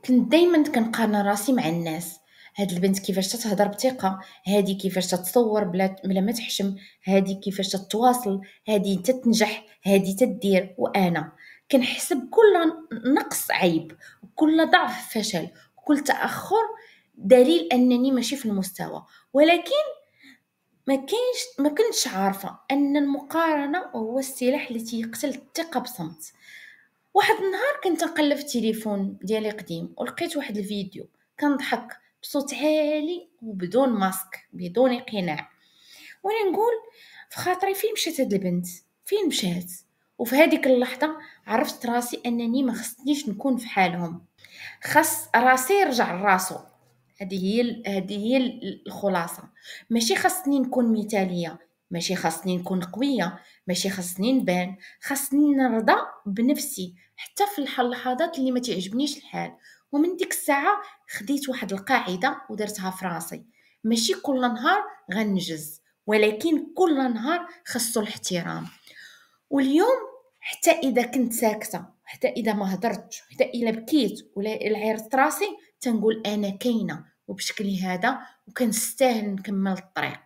كنت دايمًا كنقارن راسي مع الناس، هاد البنت كيفاش تتهضر بثقة، هادي كيفاش تتصور بلا ما تحشم، هادي كيفاش تتواصل، هادي تتنجح، هادي تدير، وأنا كنحس بكل نقص عيب، وكل ضعف فشل، وكل تأخر دليل أنني ماشي في المستوى، ولكن ما كنتش عارفة أن المقارنة هو السلاح اللي تيقتل الثقة بصمت. واحد النهار كنت نقلب في التليفون ديالي قديم ولقيت واحد الفيديو كنضحك بصوت عالي وبدون ماسك بدون قناع، وانا نقول في خاطري فين مشات هاد البنت، فين مشات؟ وفي هذيك اللحظة عرفت راسي أنني ما خصنيش نكون في حالهم، خاص راسي يرجع لراسو. هذه هي الخلاصة. ماشي خاصني نكون مثالية، ماشي خاصني نكون قوية، ماشي خاصني نبان، خاصني نرضى بنفسي حتى في اللحظات اللي ما تعجبنيش الحال. ومن ديك الساعة خديت واحد القاعدة ودرتها في راسي: ماشي كل نهار غنجز، ولكن كل نهار خصو الاحترام. واليوم حتى إذا كنت ساكتة، حتى إذا ما هدرتش، حتى إلا بكيت ولا عيرت راسي، تنقول أنا كاينة وبشكلي هذا وكنستاهل نكمل الطريق.